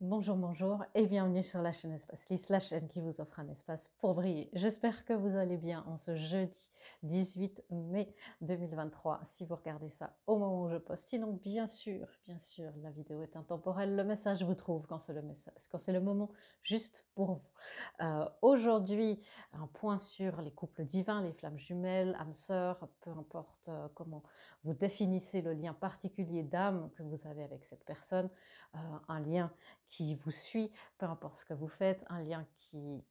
Bonjour, bonjour et bienvenue sur la chaîne Espace Lys, la chaîne qui vous offre un espace pour briller. J'espère que vous allez bien en ce jeudi 18 mai 2023, si vous regardez ça au moment où je poste. Sinon, bien sûr, la vidéo est intemporelle. Le message vous trouve quand c'est le moment juste pour vous. Aujourd'hui, un point sur les couples divins, les flammes jumelles, âmes sœurs, peu importe comment vous définissez le lien particulier d'âme que vous avez avec cette personne, un lien qui vous suit, peu importe ce que vous faites, un lien qui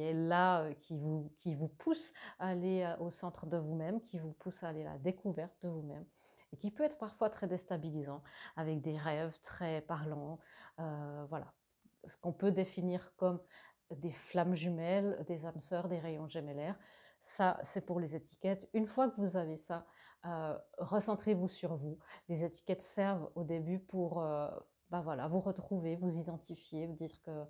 est là, qui vous pousse à aller au centre de vous-même, qui vous pousse à aller à la découverte de vous-même, et qui peut être parfois très déstabilisant, avec des rêves très parlants, voilà. Ce qu'on peut définir comme des flammes jumelles, des âmes sœurs, des rayons gemellaires, ça c'est pour les étiquettes. Une fois que vous avez ça, recentrez-vous sur vous. Les étiquettes servent au début pour voilà, vous retrouver, vous identifier, vous dire que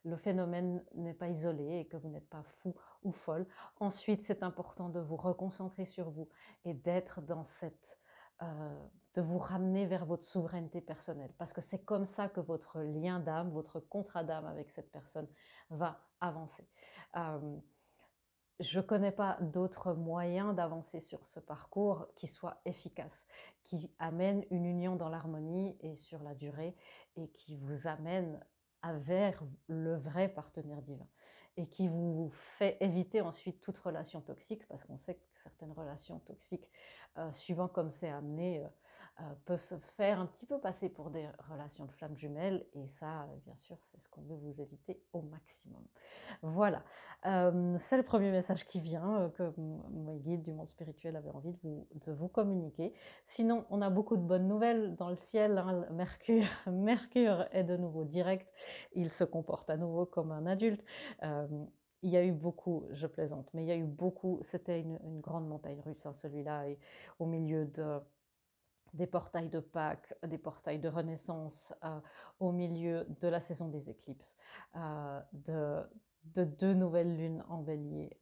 le phénomène n'est pas isolé et que vous n'êtes pas fou ou folle. Ensuite, c'est important de vous reconcentrer sur vous et d'être dans de vous ramener vers votre souveraineté personnelle, parce que c'est comme ça que votre lien d'âme, votre contrat d'âme avec cette personne va avancer. Je ne connais pas d'autres moyens d'avancer sur ce parcours qui soit efficace, qui amène une union dans l'harmonie et sur la durée, et qui vous amène vers le vrai partenaire divin, et qui vous fait éviter ensuite toute relation toxique, parce qu'on sait que certaines relations toxiques, suivant comme c'est amené, peuvent se faire un petit peu passer pour des relations de flammes jumelles, et ça, bien sûr, c'est ce qu'on veut vous éviter au maximum. Voilà, c'est le premier message qui vient, que mes guides du monde spirituel avaient envie de vous communiquer. Sinon, on a beaucoup de bonnes nouvelles dans le ciel, hein. Mercure, Mercure est de nouveau direct, il se comporte à nouveau comme un adulte. Il y a eu beaucoup, je plaisante, mais il y a eu beaucoup, c'était une grande montagne russe, hein, celui-là, et au milieu des portails de Pâques, des portails de Renaissance, au milieu de la saison des éclipses, de deux nouvelles lunes en bélier.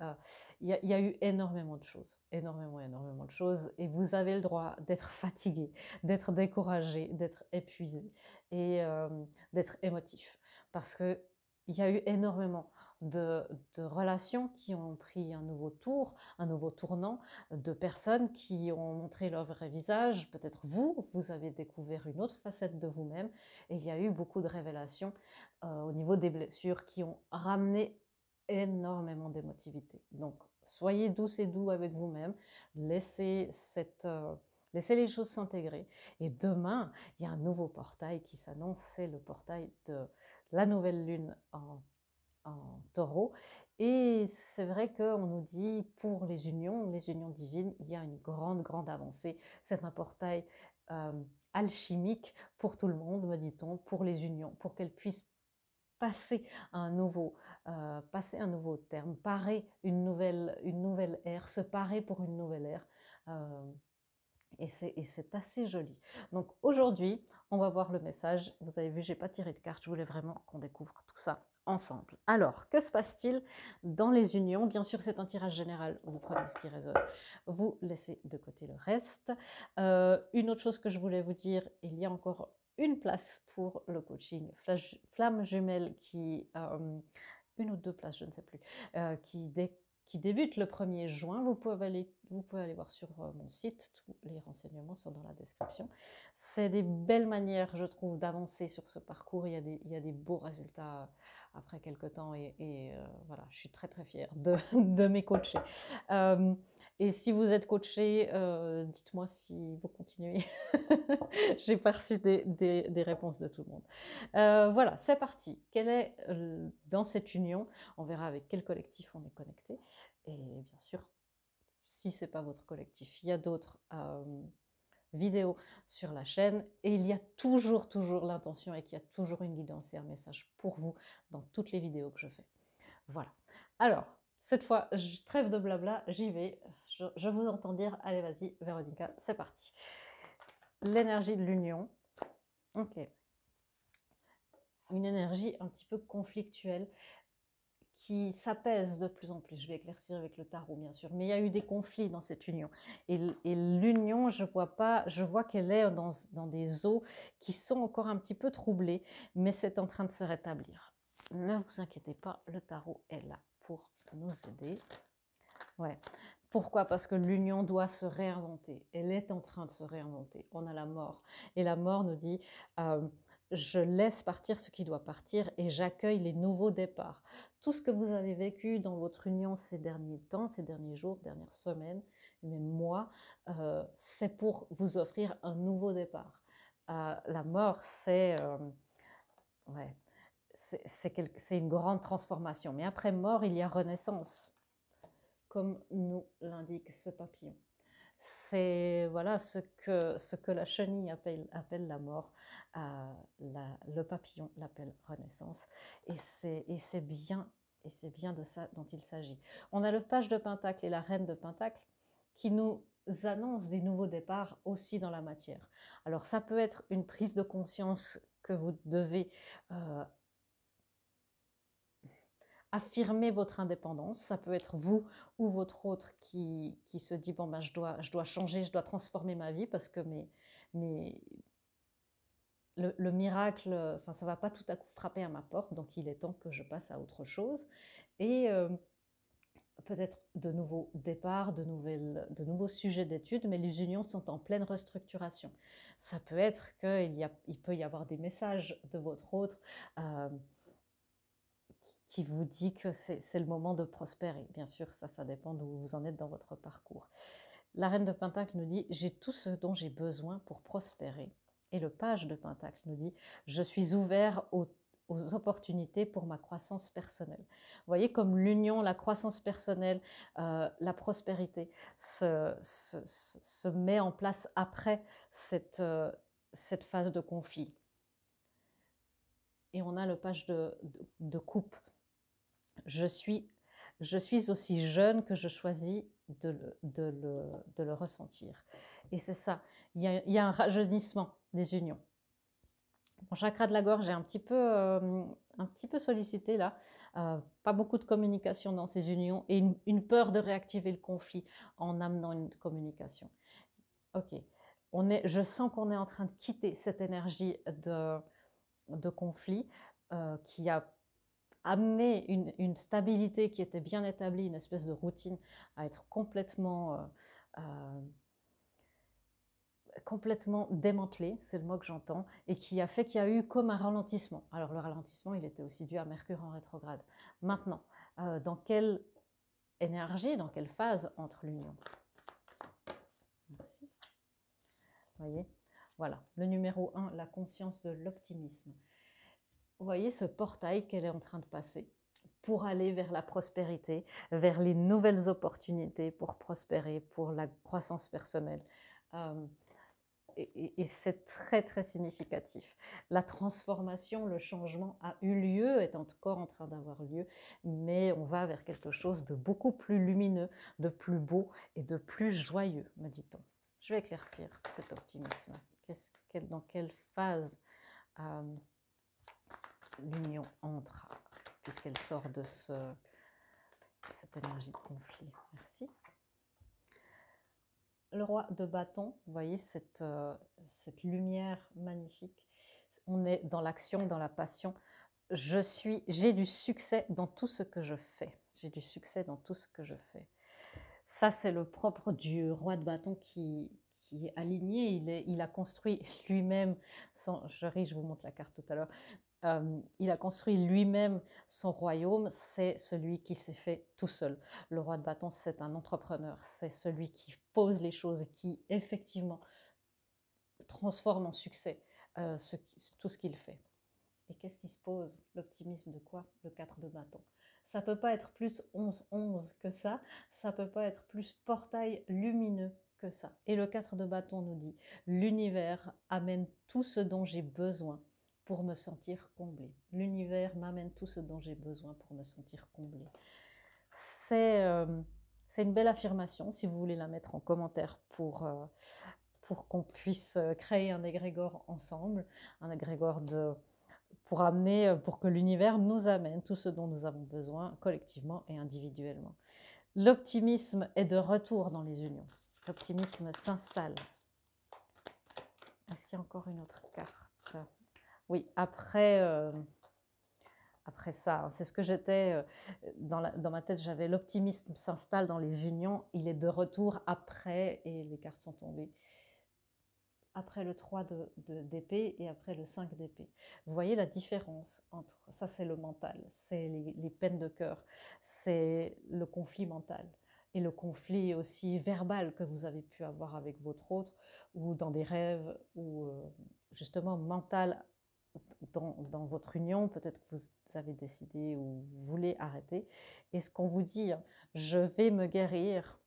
Il y a eu énormément de choses, énormément de choses, et vous avez le droit d'être fatigué, d'être découragé, d'être épuisé, et d'être émotif, parce que il y a eu énormément de relations qui ont pris un nouveau tour, un nouveau tournant, de personnes qui ont montré leur vrai visage. Peut-être vous avez découvert une autre facette de vous-même, et il y a eu beaucoup de révélations au niveau des blessures qui ont ramené énormément d'émotivité. Donc, soyez douce et doux avec vous-même, laissez laissez les choses s'intégrer. Et demain, il y a un nouveau portail qui s'annonce, c'est le portail de la nouvelle lune en taureau. Et c'est vrai qu'on nous dit, pour les unions divines, il y a une grande avancée. C'est un portail euh, alchimique pour tout le monde, me dit-on, pour les unions, pour qu'elles puissent passer passer un nouveau terme, parer une nouvelle ère, se parer pour une nouvelle ère. Euh, et c'est assez joli. Donc aujourd'hui, on va voir le message. Vous avez vu, j'ai pas tiré de carte. Je voulais vraiment qu'on découvre tout ça ensemble. Alors, que se passe-t-il dans les unions? Bien sûr, c'est un tirage général. Vous prenez ce qui résonne. Vous laissez de côté le reste. Une autre chose que je voulais vous dire, il y a encore une place pour le coaching flamme jumelle une ou deux places, je ne sais plus, qui débute le 1er juin. Vous pouvez aller voir sur mon site, tous les renseignements sont dans la description. C'est des belles manières, je trouve, d'avancer sur ce parcours. Il y a des beaux résultats après quelques temps, et voilà, je suis très fière de mes coachés. Et si vous êtes coaché, dites-moi si vous continuez. J'ai pas reçu des réponses de tout le monde. Voilà, c'est parti. Quelle est, dans cette union, on verra avec quel collectif on est connecté. Et bien sûr, si ce n'est pas votre collectif, il y a d'autres vidéos sur la chaîne, et il y a toujours l'intention, et qu'il y a toujours une guidance et un message pour vous dans toutes les vidéos que je fais. Voilà. Alors, cette fois, je trêve de blabla, j'y vais. Je vous entends dire, allez, vas-y, Véronica, c'est parti. L'énergie de l'union. Ok. Une énergie un petit peu conflictuelle, qui s'apaise de plus en plus. Je vais éclaircir avec le tarot, bien sûr. Mais il y a eu des conflits dans cette union. Et l'union, je vois qu'elle est dans des eaux qui sont encore un petit peu troublées, mais c'est en train de se rétablir. Ne vous inquiétez pas, le tarot est là pour nous aider. Ouais. Pourquoi? Parce que l'union doit se réinventer. Elle est en train de se réinventer. On a la mort. Et la mort nous dit, je laisse partir ce qui doit partir et j'accueille les nouveaux départs. Tout ce que vous avez vécu dans votre union ces derniers temps, ces derniers jours, dernières semaines, même mois, c'est pour vous offrir un nouveau départ. La mort, ouais, c'est une grande transformation. Mais après mort, il y a renaissance, comme nous l'indique ce papillon. C'est voilà ce que la chenille appelle la mort, le papillon l'appelle renaissance. Et c'est bien de ça dont il s'agit. On a le page de Pentacle et la reine de Pentacle qui nous annonce des nouveaux départs aussi dans la matière. Alors ça peut être une prise de conscience que vous devez affirmer votre indépendance. Ça peut être vous ou votre autre qui se dit bon ben je dois changer, je dois transformer ma vie parce que le miracle, enfin ça va pas tout à coup frapper à ma porte, donc il est temps que je passe à autre chose. Et peut-être de nouveaux départs, de nouveaux sujets d'études, mais les unions sont en pleine restructuration. Ça peut être qu'il peut y avoir des messages de votre autre qui vous dit que c'est le moment de prospérer. Bien sûr, ça dépend d'où vous en êtes dans votre parcours. La reine de Pentacle nous dit « J'ai tout ce dont j'ai besoin pour prospérer ». Et le page de Pentacle nous dit « Je suis ouvert aux opportunités pour ma croissance personnelle ». Vous voyez comme l'union, la croissance personnelle, la prospérité se met en place après cette phase de conflit. Et on a le page de coupe. Je suis aussi jeune que je choisis de le ressentir. Et c'est ça, il y a un rajeunissement des unions. Mon chakra de la gorge est un petit peu sollicité là, pas beaucoup de communication dans ces unions et une peur de réactiver le conflit en amenant une communication. Ok, je sens qu'on est en train de quitter cette énergie de conflit qui a amené une stabilité qui était bien établie, une espèce de routine, à être complètement démantelée, c'est le mot que j'entends, et qui a fait qu'il y a eu comme un ralentissement. Alors le ralentissement, il était aussi dû à Mercure en rétrograde. Maintenant, dans quelle énergie, dans quelle phase entre l'union? Merci. Vous voyez? Voilà, le numéro 1, la conscience de l'optimisme. Vous voyez ce portail qu'elle est en train de passer pour aller vers la prospérité, vers les nouvelles opportunités pour prospérer, pour la croissance personnelle. Et c'est très, très significatif. La transformation, le changement a eu lieu, est encore en train d'avoir lieu, mais on va vers quelque chose de beaucoup plus lumineux, de plus beau et de plus joyeux, me dit-on. Je vais éclaircir cet optimisme. Dans quelle phase l'union entre, puisqu'elle sort de cette énergie de conflit. Merci. Le roi de bâton, vous voyez cette lumière magnifique. On est dans l'action, dans la passion. J'ai du succès dans tout ce que je fais. J'ai du succès dans tout ce que je fais. Ça, c'est le propre du roi de bâton qui est aligné. Il a construit lui-même, je vous montre la carte tout à l'heure, il a construit lui-même son royaume, c'est celui qui s'est fait tout seul. Le roi de bâton, c'est un entrepreneur, c'est celui qui pose les choses et qui effectivement transforme en succès tout ce qu'il fait. Et qu'est-ce qui se pose? L'optimisme de quoi? Le 4 de bâton. Ça ne peut pas être plus 11-11 que ça, ça ne peut pas être plus portail lumineux que ça. Et le 4 de bâton nous dit, l'univers amène tout ce dont j'ai besoin pour me sentir comblée. L'univers m'amène tout ce dont j'ai besoin pour me sentir comblée. C'est une belle affirmation, si vous voulez la mettre en commentaire pour qu'on puisse créer un égrégore ensemble, un égrégore pour que l'univers nous amène tout ce dont nous avons besoin collectivement et individuellement. L'optimisme est de retour dans les unions. L'optimisme s'installe. Est-ce qu'il y a encore une autre carte? Oui, après ça, c'est ce que j'étais, dans ma tête, j'avais l'optimisme s'installe dans les unions, il est de retour après, et les cartes sont tombées, après le 3 d'épée et après le 5 d'épée. Vous voyez la différence entre, ça c'est le mental, c'est les peines de cœur, c'est le conflit mental. Et le conflit aussi verbal que vous avez pu avoir avec votre autre, ou dans des rêves, ou justement mental dans votre union, peut-être que vous avez décidé ou vous voulez arrêter. Et ce qu'on vous dit, je vais me guérir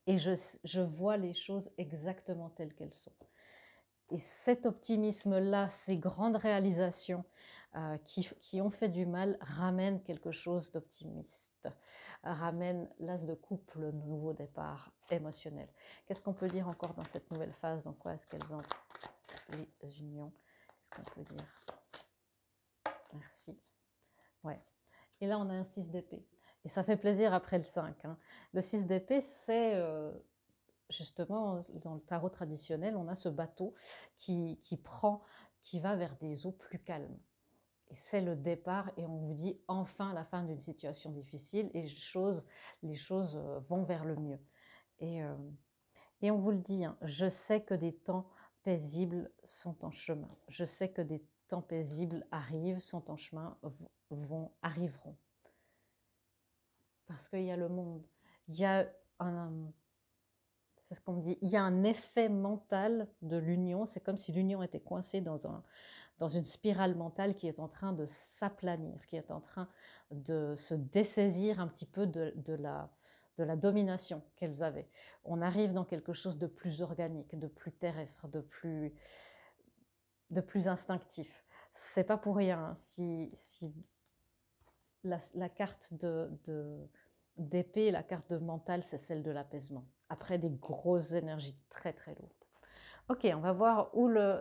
et je vois les choses exactement telles qu'elles sont. Et cet optimisme-là, ces grandes réalisations qui ont fait du mal, ramènent quelque chose d'optimiste, ramènent l'as de coupe, le nouveau départ émotionnel. Qu'est-ce qu'on peut dire encore dans cette nouvelle phase? Dans quoi est-ce qu'elles entrent, les unions? Qu'est-ce qu'on peut dire? Merci. Ouais. Et là, on a un 6 d'épée. Et ça fait plaisir après le 5. Hein. Le 6 d'épée, c'est justement, dans le tarot traditionnel, on a ce bateau qui va vers des eaux plus calmes. Et c'est le départ, et on vous dit enfin la fin d'une situation difficile, et les choses vont vers le mieux. Et on vous le dit, hein, je sais que des temps paisibles sont en chemin. Je sais que des temps paisibles arrivent, sont en chemin, arriveront. Parce qu'il y a le monde. Il y a c'est ce qu'on me dit, il y a un effet mental de l'union. C'est comme si l'union était coincée dans une spirale mentale qui est en train de s'aplanir, qui est en train de se dessaisir un petit peu de la domination qu'elles avaient. On arrive dans quelque chose de plus organique, de plus terrestre, de plus instinctif. C'est pas pour rien hein, si la carte d'épée, la carte de mental, c'est celle de l'apaisement. Après des grosses énergies très très lourdes. Ok, on va voir où le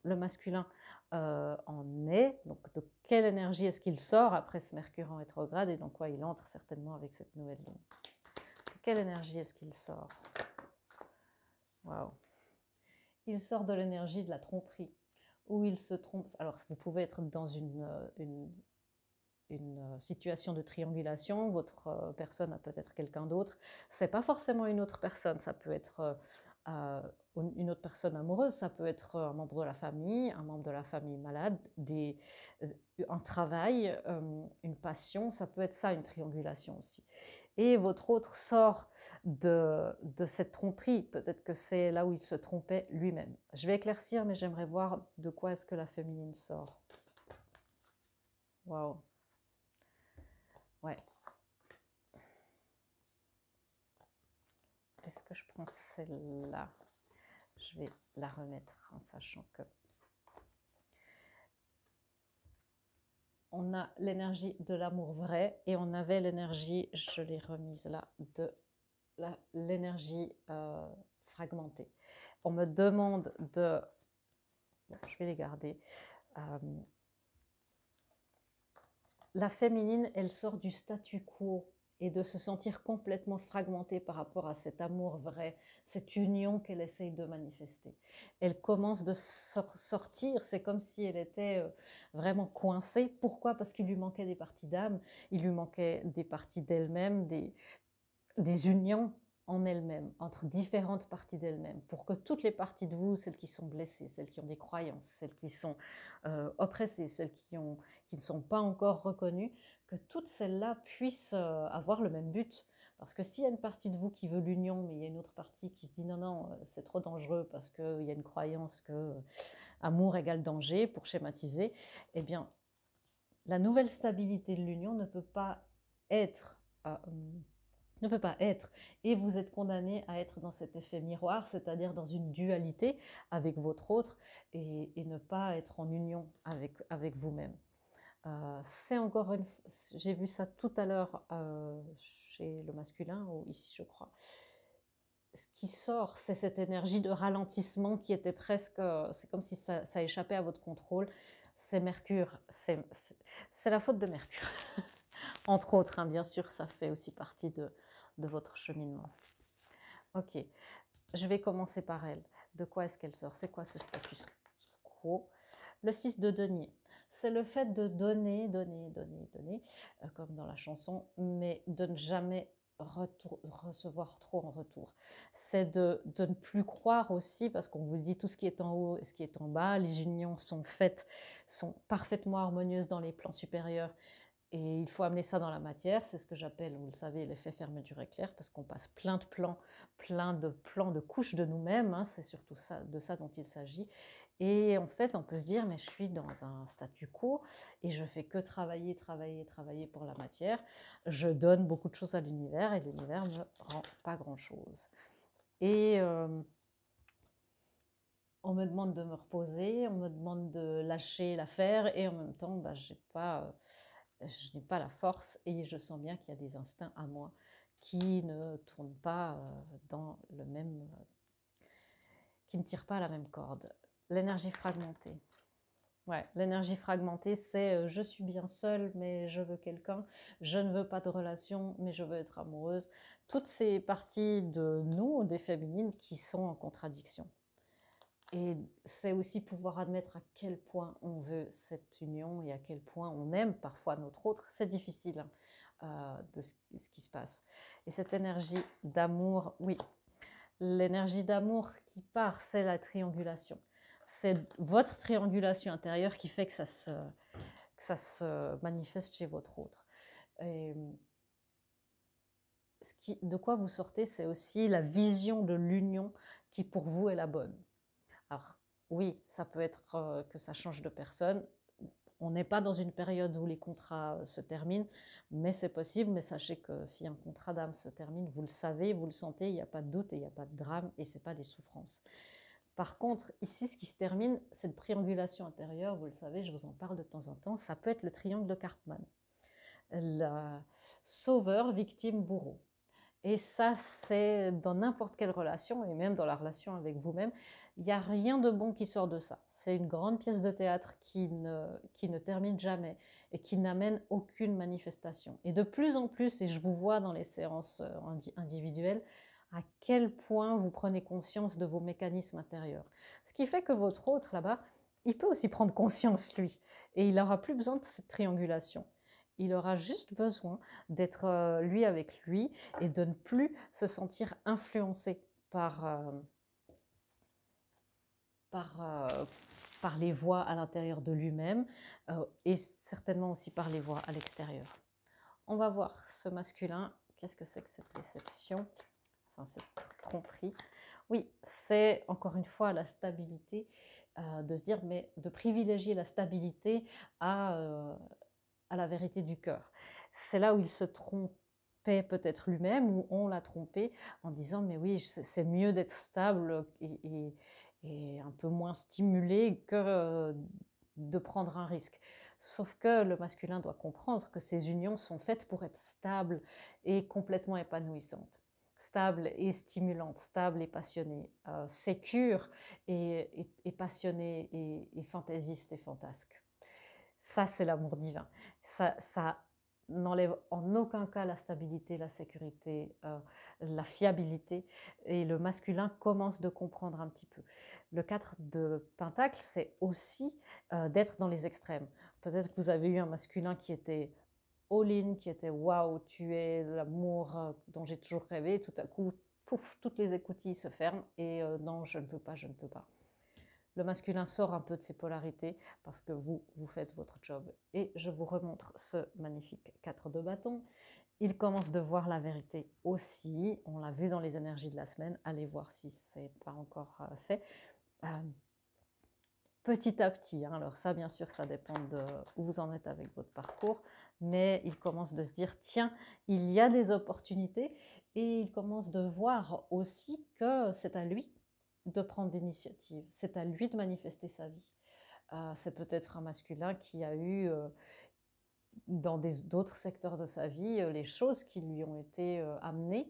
masculin en est. Donc de quelle énergie est-ce qu'il sort après ce Mercure en rétrograde et dans quoi il entre certainement avec cette nouvelle lune. De quelle énergie est-ce qu'il sort? Waouh! Il sort de l'énergie de la tromperie, où il se trompe. Alors vous pouvez être dans une situation de triangulation, votre personne a peut-être quelqu'un d'autre, c'est pas forcément une autre personne, ça peut être une autre personne amoureuse, ça peut être un membre de la famille malade, un travail, une passion, ça peut être ça une triangulation aussi. Et votre autre sort de cette tromperie, peut-être que c'est là où il se trompait lui-même. Je vais éclaircir, mais j'aimerais voir de quoi est-ce que la féminine sort. Waouh! Ouais. Est-ce que je prends celle-là? Je vais la remettre en sachant que on a l'énergie de l'amour vrai et on avait l'énergie, je l'ai remise là, de l'énergie fragmentée. On me demande de... Bon, je vais les garder. La féminine, elle sort du statu quo et de se sentir complètement fragmentée par rapport à cet amour vrai, cette union qu'elle essaye de manifester. Elle commence de sortir, c'est comme si elle était vraiment coincée. Pourquoi? Parce qu'il lui manquait des parties d'âme, il lui manquait des parties d'elle-même, des unions en elle-même, entre différentes parties d'elle-même, pour que toutes les parties de vous, celles qui sont blessées, celles qui ont des croyances, celles qui sont oppressées, celles qui ne sont pas encore reconnues, que toutes celles-là puissent avoir le même but. Parce que s'il y a une partie de vous qui veut l'union, mais il y a une autre partie qui se dit non, non, c'est trop dangereux parce qu'il y a une croyance que amour égale danger, pour schématiser, eh bien, la nouvelle stabilité de l'union ne peut pas être... et vous êtes condamné à être dans cet effet miroir, c'est-à-dire dans une dualité avec votre autre et ne pas être en union avec vous-même. C'est encore j'ai vu ça tout à l'heure chez le masculin, ou ici je crois. Ce qui sort, c'est cette énergie de ralentissement qui était presque, c'est comme si ça échappait à votre contrôle. c'est Mercure, c'est la faute de Mercure. Entre autres, hein, bien sûr, ça fait aussi partie de votre cheminement. Ok, je vais commencer par elle. De quoi est-ce qu'elle sort? C'est quoi ce status quo? Le 6 de denier, c'est le fait de donner, donner, donner, donner, comme dans la chanson, mais de ne jamais recevoir trop en retour. C'est de ne plus croire aussi, parce qu'on vous dit tout ce qui est en haut et ce qui est en bas, les unions sont faites, sont parfaitement harmonieuses dans les plans supérieurs, et il faut amener ça dans la matière. C'est ce que j'appelle, vous le savez, l'effet fermeture éclair, parce qu'on passe plein de plans, de couches de nous-mêmes, hein, c'est surtout ça, de ça dont il s'agit. Et en fait, on peut se dire, mais je suis dans un statu quo et je fais que travailler, travailler, travailler pour la matière. Je donne beaucoup de choses à l'univers et l'univers ne me rend pas grand-chose. Et on me demande de me reposer, on me demande de lâcher l'affaire et en même temps, bah, je n'ai pas la force et je sens bien qu'il y a des instincts à moi qui ne tournent pas dans le même, qui ne tirent pas à la même corde. L'énergie fragmentée. Ouais, l'énergie fragmentée, c'est je suis bien seule, mais je veux quelqu'un. Je ne veux pas de relation, mais je veux être amoureuse. Toutes ces parties de nous, des féminines, qui sont en contradiction. Et c'est aussi pouvoir admettre à quel point on veut cette union et à quel point on aime parfois notre autre. C'est difficile de ce qui se passe. Et cette énergie d'amour, oui, l'énergie d'amour qui part, c'est la triangulation. C'est votre triangulation intérieure qui fait que ça se manifeste chez votre autre. Et de quoi vous sortez, c'est aussi la vision de l'union qui pour vous est la bonne. Alors oui, ça peut être que ça change de personne. On n'est pas dans une période où les contrats se terminent, mais c'est possible. Mais sachez que si un contrat d'âme se termine, vous le savez, vous le sentez, il n'y a pas de doute et il n'y a pas de drame et ce n'est pas des souffrances. Par contre, ici, ce qui se termine, cette triangulation intérieure, vous le savez, je vous en parle de temps en temps, ça peut être le triangle de Karpman. Le sauveur, victime, bourreau. Et ça, c'est dans n'importe quelle relation, et même dans la relation avec vous-même, il n'y a rien de bon qui sort de ça. C'est une grande pièce de théâtre qui ne termine jamais et qui n'amène aucune manifestation. Et de plus en plus, et je vous vois dans les séances individuelles, à quel point vous prenez conscience de vos mécanismes intérieurs. Ce qui fait que votre autre, là-bas, il peut aussi prendre conscience, lui, et il n'aura plus besoin de cette triangulation. Il aura juste besoin d'être lui avec lui et de ne plus se sentir influencé par les voix à l'intérieur de lui-même et certainement aussi par les voix à l'extérieur. On va voir ce masculin. Qu'est-ce que c'est que cette déception? Enfin, cette tromperie. Oui, c'est encore une fois la stabilité, de se dire, mais de privilégier la stabilité à la vérité du cœur. C'est là où il se trompait peut-être lui-même, ou on l'a trompé en disant mais oui, c'est mieux d'être stable et un peu moins stimulé que de prendre un risque. Sauf que le masculin doit comprendre que ces unions sont faites pour être stables et complètement épanouissantes. Stable et stimulante, stable et passionnée, sécure et passionnée et fantaisiste et fantasque. Ça, c'est l'amour divin. Ça n'enlève en aucun cas la stabilité, la sécurité, la fiabilité. Et le masculin commence de comprendre un petit peu. Le 4 de Pentacle, c'est aussi d'être dans les extrêmes. Peut-être que vous avez eu un masculin qui était all-in, qui était waouh, tu es l'amour dont j'ai toujours rêvé. Et tout à coup, pouf, toutes les écoutilles se ferment et non, je ne peux pas, je ne peux pas. Le masculin sort un peu de ses polarités parce que vous faites votre job. Et je vous remontre ce magnifique 4 de bâton. Il commence de voir la vérité aussi. On l'a vu dans les énergies de la semaine. Allez voir si ce n'est pas encore fait. Petit à petit, hein. Alors ça, bien sûr, ça dépend de où vous en êtes avec votre parcours. Mais il commence de se dire, tiens, il y a des opportunités. Et il commence de voir aussi que c'est à lui de prendre l'initiative. C'est à lui de manifester sa vie. C'est peut-être un masculin qui a eu, dans d'autres secteurs de sa vie, les choses qui lui ont été amenées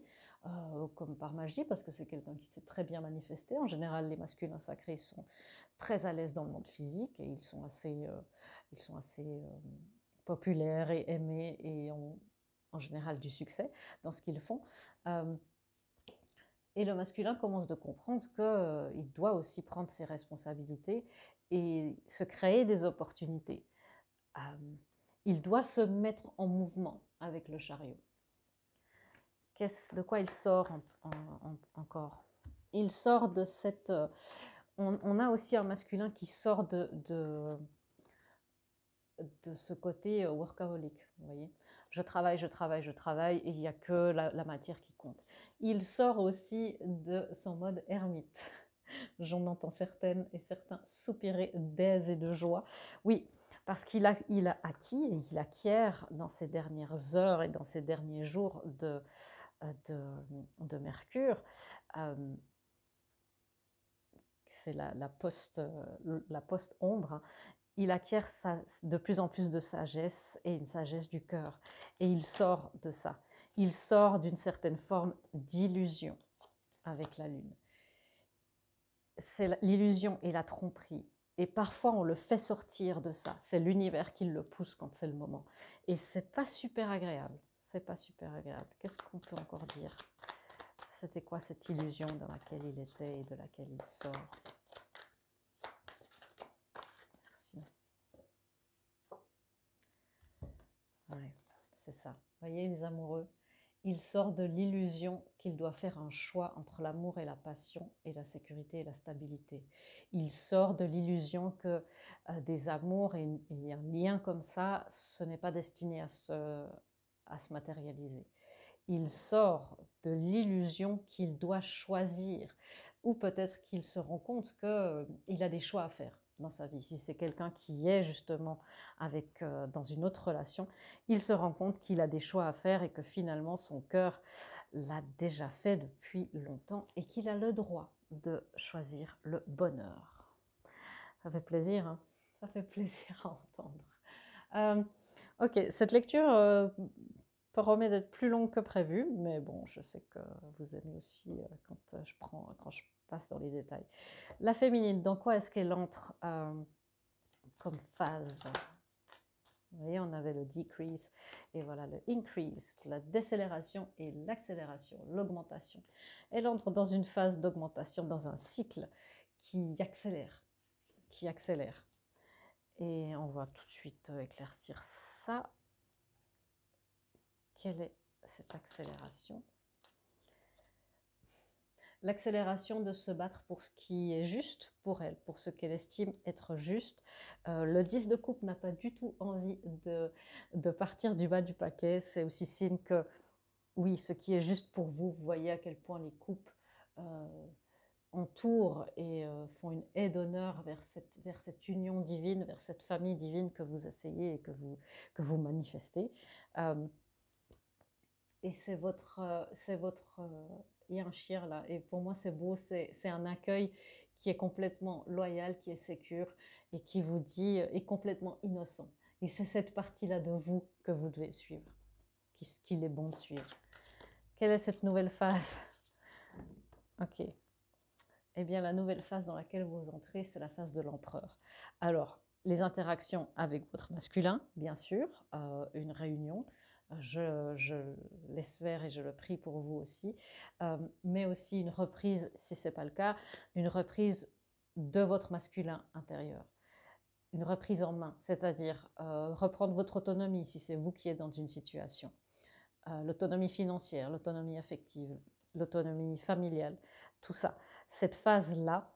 comme par magie, parce que c'est quelqu'un qui s'est très bien manifesté. En général, les masculins sacrés sont très à l'aise dans le monde physique et ils sont assez populaires et aimés et ont en général du succès dans ce qu'ils font. Et le masculin commence de comprendre qu'il doit aussi prendre ses responsabilités et se créer des opportunités. Il doit se mettre en mouvement avec le chariot. De quoi il sort encore? Il sort de cette... on a aussi un masculin qui sort de ce côté workaholic, vous voyez. Je travaille, je travaille, je travaille, et il n'y a que la matière qui compte. Il sort aussi de son mode ermite. J'en entends certaines et certains soupirer d'aise et de joie. Oui, parce qu'il a acquis et il acquiert dans ces dernières heures et dans ces derniers jours de Mercure, c'est la post-ombre, il acquiert de plus en plus de sagesse et une sagesse du cœur. Et il sort de ça. Il sort d'une certaine forme d'illusion avec la Lune. C'est l'illusion et la tromperie. Et parfois, on le fait sortir de ça. C'est l'univers qui le pousse quand c'est le moment. Et c'est pas super agréable. C'est pas super agréable. Qu'est-ce qu'on peut encore dire? C'était quoi cette illusion dans laquelle il était et de laquelle il sort? Merci. Ouais, c'est ça. Vous voyez, les amoureux, il sort de l'illusion qu'il doit faire un choix entre l'amour et la passion et la sécurité et la stabilité. Il sort de l'illusion que des amours et un lien comme ça, ce n'est pas destiné à se matérialiser. Il sort de l'illusion qu'il doit choisir, ou peut-être qu'il se rend compte qu'il a des choix à faire dans sa vie. Si c'est quelqu'un qui est justement dans une autre relation, il se rend compte qu'il a des choix à faire et que finalement son cœur l'a déjà fait depuis longtemps et qu'il a le droit de choisir le bonheur. Ça fait plaisir, hein? Ça fait plaisir à entendre. Ok, cette lecture promet d'être plus longue que prévu, mais bon, je sais que vous aimez aussi quand je passe dans les détails. La féminine, dans quoi est-ce qu'elle entre comme phase? Vous voyez, on avait le decrease et voilà le increase, la décélération et l'accélération, l'augmentation. Elle entre dans une phase d'augmentation, dans un cycle qui accélère, Et on va tout de suite éclaircir ça. Quelle est cette accélération? L'accélération de se battre pour ce qui est juste pour elle, pour ce qu'elle estime être juste. Le 10 de coupe n'a pas du tout envie de partir du bas du paquet. C'est aussi signe que, oui, ce qui est juste pour vous, vous voyez à quel point les coupes entourent et font une haie d'honneur vers cette union divine, vers cette famille divine que vous essayez et que vous manifestez. Et c'est votre il y a un chien là, et pour moi c'est beau, c'est un accueil qui est complètement loyal, qui est sécure, et qui vous dit, est complètement innocent. Et c'est cette partie-là de vous que vous devez suivre, qu'il est bon de suivre. Quelle est cette nouvelle phase? Ok. Eh bien, la nouvelle phase dans laquelle vous entrez, c'est la phase de l'empereur. Alors, les interactions avec votre masculin, bien sûr, une réunion, je l'espère et je le prie pour vous aussi, mais aussi une reprise, si ce n'est pas le cas, une reprise de votre masculin intérieur, une reprise en main, c'est-à-dire reprendre votre autonomie si c'est vous qui êtes dans une situation, l'autonomie financière, l'autonomie affective, l'autonomie familiale, tout ça. Cette phase-là,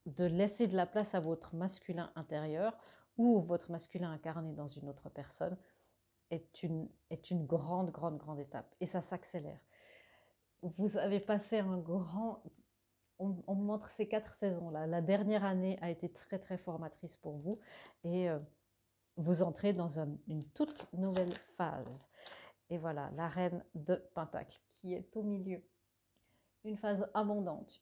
de laisser de la place à votre masculin intérieur ou votre masculin incarné dans une autre personne, est une grande, grande, grande étape. Et ça s'accélère. Vous avez passé un grand... On montre ces 4 saisons-là. La dernière année a été très, très formatrice pour vous. Et vous entrez dans une toute nouvelle phase. Et voilà, la reine de Pentacle qui est au milieu. Une phase abondante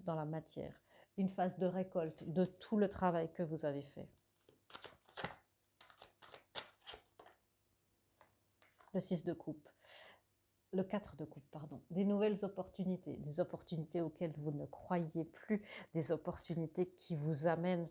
dans la matière. Une phase de récolte de tout le travail que vous avez fait. Le 6 de coupe. le 4 de coupe, pardon, des nouvelles opportunités, des opportunités auxquelles vous ne croyez plus, des opportunités qui vous amènent,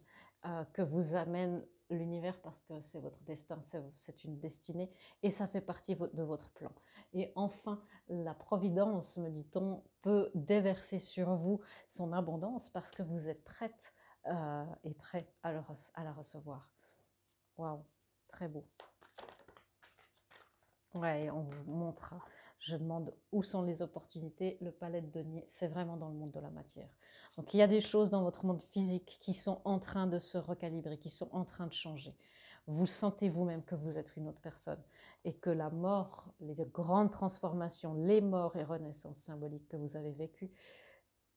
que vous amène l'univers parce que c'est votre destin, c'est une destinée et ça fait partie de votre plan. Et enfin, la providence, me dit-on, peut déverser sur vous son abondance parce que vous êtes prête et prêt à la recevoir. Waouh, très beau. Ouais, on vous montre. Je demande où sont les opportunités. Le palais de denier, c'est vraiment dans le monde de la matière. Donc il y a des choses dans votre monde physique qui sont en train de se recalibrer, qui sont en train de changer. Vous sentez vous-même que vous êtes une autre personne et que la mort, les grandes transformations, les morts et renaissances symboliques que vous avez vécues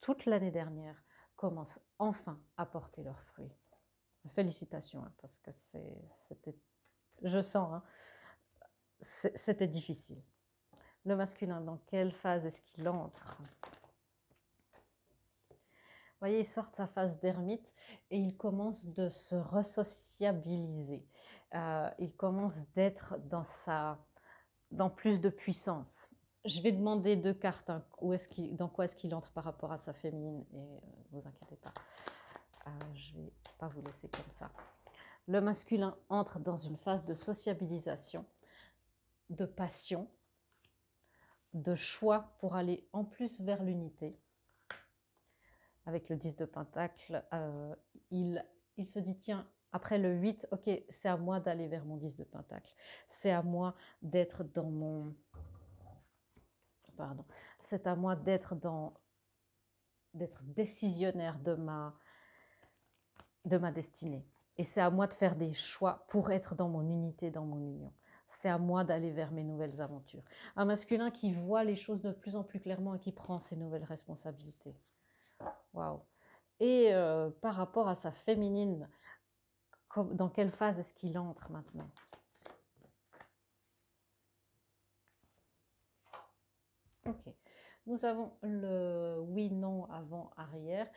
toute l'année dernière commencent enfin à porter leurs fruits. Félicitations, hein, parce que c'était, je sens, hein, c'était difficile. Le masculin, dans quelle phase est-ce qu'il entre? Vous voyez, il sort de sa phase d'ermite et il commence de se resociabiliser. Il commence d'être dans plus de puissance. Je vais demander 2 cartes, hein, dans quoi est-ce qu'il entre par rapport à sa féminine, et vous inquiétez pas, je ne vais pas vous laisser comme ça. Le masculin entre dans une phase de sociabilisation, de passion, de choix pour aller en plus vers l'unité. Avec le 10 de Pentacle, il se dit, tiens, après le 8, ok, c'est à moi d'aller vers mon 10 de Pentacle. C'est à moi d'être dans mon... Pardon. C'est à moi d'être décisionnaire de ma destinée. Et c'est à moi de faire des choix pour être dans mon unité, dans mon union. C'est à moi d'aller vers mes nouvelles aventures. Un masculin qui voit les choses de plus en plus clairement et qui prend ses nouvelles responsabilités. Waouh! Et par rapport à sa féminine, dans quelle phase est-ce qu'il entre maintenant? Ok. Nous avons le oui, non, avant, arrière.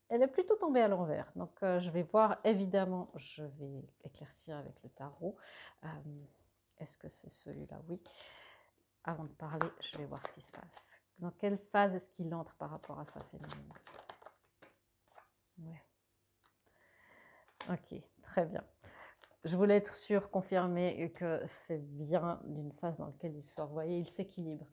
Elle est plutôt tombée à l'envers. Donc, je vais voir, évidemment, je vais éclaircir avec le tarot. Est-ce que c'est celui-là? Oui. Avant de parler, je vais voir ce qui se passe. Dans quelle phase est-ce qu'il entre par rapport à sa féminine? Ouais. Ok, très bien. Je voulais être sûre, confirmer que c'est bien d'une phase dans laquelle il sort. Vous voyez, il s'équilibre.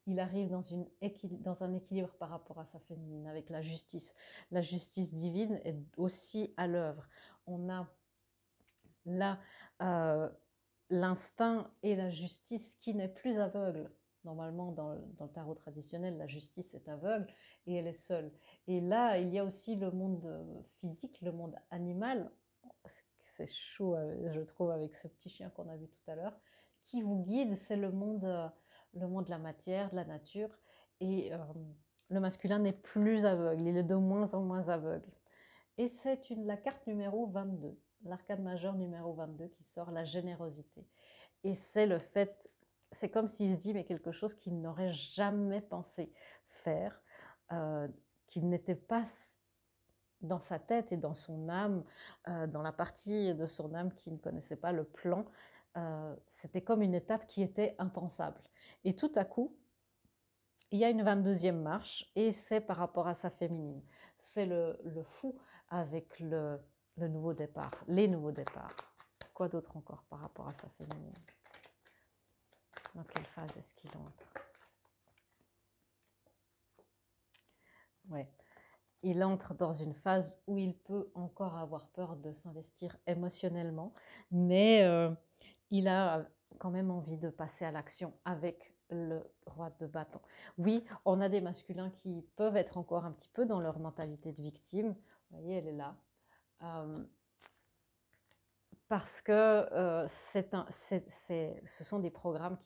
Il arrive dans un équilibre par rapport à sa féminine, avec la justice. La justice divine est aussi à l'œuvre. On a là l'instinct et la justice qui n'est plus aveugle. Normalement, dans le tarot traditionnel, la justice est aveugle et elle est seule. Et là, il y a aussi le monde physique, le monde animal. C'est chaud, je trouve, avec ce petit chien qu'on a vu tout à l'heure, qui vous guide. C'est le monde de la matière, de la nature. Et le masculin n'est plus aveugle, il est de moins en moins aveugle. Et c'est la carte numéro 22, l'arcade majeur numéro 22 qui sort, la générosité. Et c'est le fait, c'est comme s'il se dit, mais quelque chose qu'il n'aurait jamais pensé faire, qu'il n'était pas dans sa tête et dans son âme, dans la partie de son âme qui ne connaissait pas le plan. C'était comme une étape qui était impensable. Et tout à coup, il y a une 22e marche et c'est par rapport à sa féminine. C'est le fou avec le nouveau départ, les nouveaux départs. Quoi d'autre encore par rapport à sa féminine? Dans quelle phase est-ce qu'il entre? Ouais. Il entre dans une phase où il peut encore avoir peur de s'investir émotionnellement, mais il a quand même envie de passer à l'action avec le roi de bâton. Oui, on a des masculins qui peuvent être encore un petit peu dans leur mentalité de victime. Vous voyez, elle est là. Parce que ce sont des programmes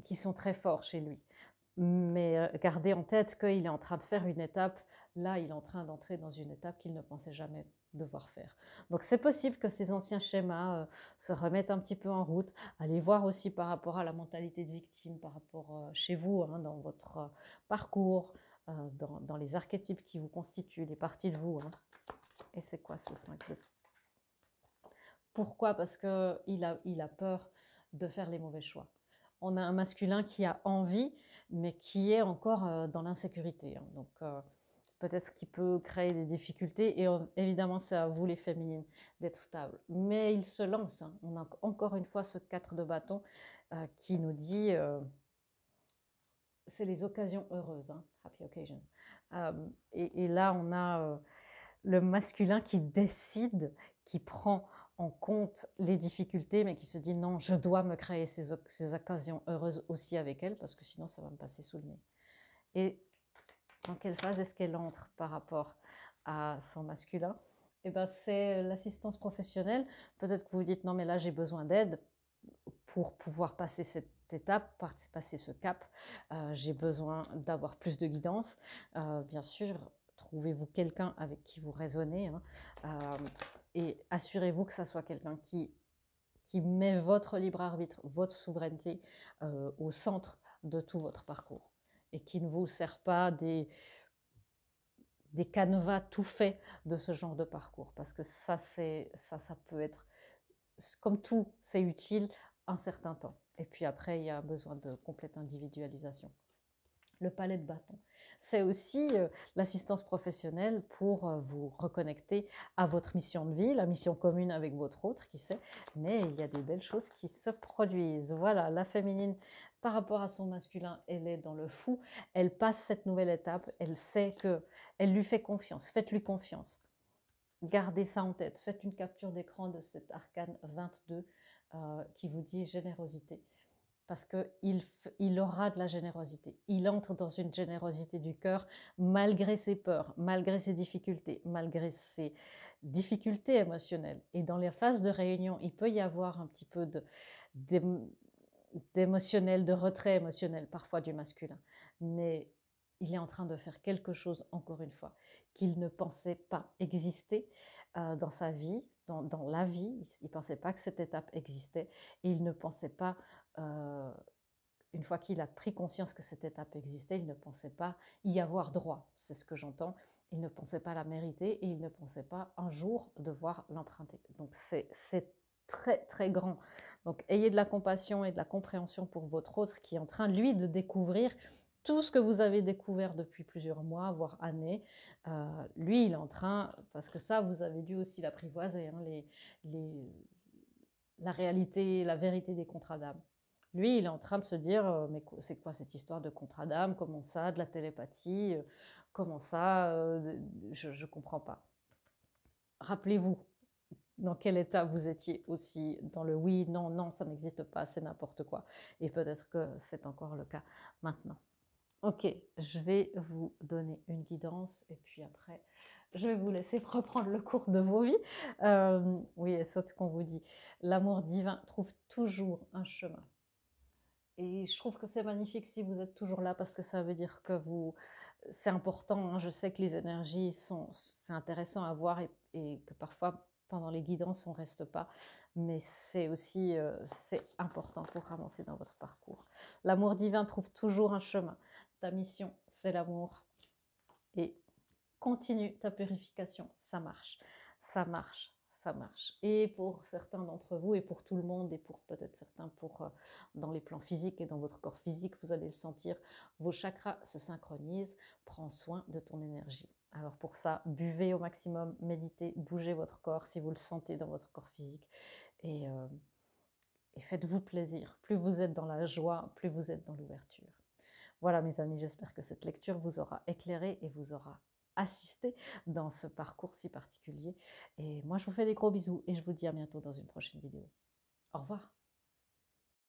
qui sont très forts chez lui. Mais gardez en tête qu'il est en train de faire une étape. Là, il est en train d'entrer dans une étape qu'il ne pensait jamais devoir faire. Donc, c'est possible que ces anciens schémas se remettent un petit peu en route. Allez voir aussi par rapport à la mentalité de victime, par rapport chez vous, hein, dans votre parcours, dans les archétypes qui vous constituent, les parties de vous. Hein. Et c'est quoi ce 5 de... Pourquoi? Parce qu'il a peur de faire les mauvais choix. on a un masculin qui a envie, mais qui est encore dans l'insécurité, hein. Donc, peut-être qu'il peut créer des difficultés. Et évidemment, c'est à vous, les féminines, d'être stables. Mais il se lance, hein. On a encore une fois ce 4 de bâton qui nous dit c'est les occasions heureuses, hein, happy occasion. Et là, on a le masculin qui décide, qui prend en compte les difficultés, mais qui se dit non, je dois me créer ces occasions heureuses aussi avec elle, parce que sinon ça va me passer sous le nez. Et dans quelle phase est-ce qu'elle entre par rapport à son masculin? Eh ben, c'est l'assistance professionnelle. Peut-être que vous vous dites non, mais là j'ai besoin d'aide pour pouvoir passer cette étape, passer ce cap. J'ai besoin d'avoir plus de guidance. Bien sûr, trouvez-vous quelqu'un avec qui vous raisonnez, hein, et assurez-vous que ça soit quelqu'un qui met votre libre arbitre, votre souveraineté au centre de tout votre parcours et qui ne vous sert pas des canevas tout faits de ce genre de parcours, parce que ça peut être, comme tout, c'est utile un certain temps. Et puis après, il y a besoin de complète individualisation. Le palais de bâton, c'est aussi l'assistance professionnelle pour vous reconnecter à votre mission de vie, la mission commune avec votre autre, qui sait, mais il y a des belles choses qui se produisent. Voilà, la féminine, par rapport à son masculin, elle est dans le fou, elle passe cette nouvelle étape, elle sait qu'elle lui fait confiance, faites-lui confiance. Gardez ça en tête, faites une capture d'écran de cet arcane 22 qui vous dit générosité. Parce qu'il aura de la générosité. Il entre dans une générosité du cœur malgré ses peurs, malgré ses difficultés émotionnelles. Et dans les phases de réunion, il peut y avoir un petit peu d'émotionnel, de retrait émotionnel parfois du masculin. Mais il est en train de faire quelque chose, encore une fois, qu'il ne pensait pas exister dans sa vie, dans la vie. Il ne pensait pas que cette étape existait et il ne pensait pas, une fois qu'il a pris conscience que cette étape existait, il ne pensait pas y avoir droit. C'est ce que j'entends. Il ne pensait pas la mériter et il ne pensait pas un jour devoir l'emprunter. Donc c'est très très grand. Donc ayez de la compassion et de la compréhension pour votre autre qui est en train, lui, de découvrir tout ce que vous avez découvert depuis plusieurs mois, voire années. Lui, il est en train, parce que ça, vous avez dû aussi l'apprivoiser, hein, la réalité, la vérité des contrats d'âme. Lui, il est en train de se dire, mais c'est quoi cette histoire de contrat d'âme? Comment ça, de la télépathie? Comment ça? Je ne comprends pas. Rappelez-vous dans quel état vous étiez aussi, dans le oui, non, non, ça n'existe pas, c'est n'importe quoi. Et peut-être que c'est encore le cas maintenant. Ok, je vais vous donner une guidance et puis après, je vais vous laisser reprendre le cours de vos vies. Oui, et c'est ce qu'on vous dit. L'amour divin trouve toujours un chemin. Et je trouve que c'est magnifique si vous êtes toujours là, parce que ça veut dire que c'est important, hein. Je sais que les énergies c'est intéressant à voir et que parfois pendant les guidances on reste pas, mais c'est aussi c'est important pour avancer dans votre parcours. L'amour divin trouve toujours un chemin. Ta mission, c'est l'amour. Et continue ta purification, ça marche, ça marche. Ça marche. Et pour certains d'entre vous, et pour tout le monde, et pour peut-être certains dans les plans physiques et dans votre corps physique, vous allez le sentir, vos chakras se synchronisent. Prends soin de ton énergie. Alors pour ça, buvez au maximum, méditez, bougez votre corps si vous le sentez dans votre corps physique. Et faites-vous plaisir. Plus vous êtes dans la joie, plus vous êtes dans l'ouverture. Voilà mes amis, j'espère que cette lecture vous aura éclairé et vous aura assisté dans ce parcours si particulier. Et moi, je vous fais des gros bisous et je vous dis à bientôt dans une prochaine vidéo. Au revoir.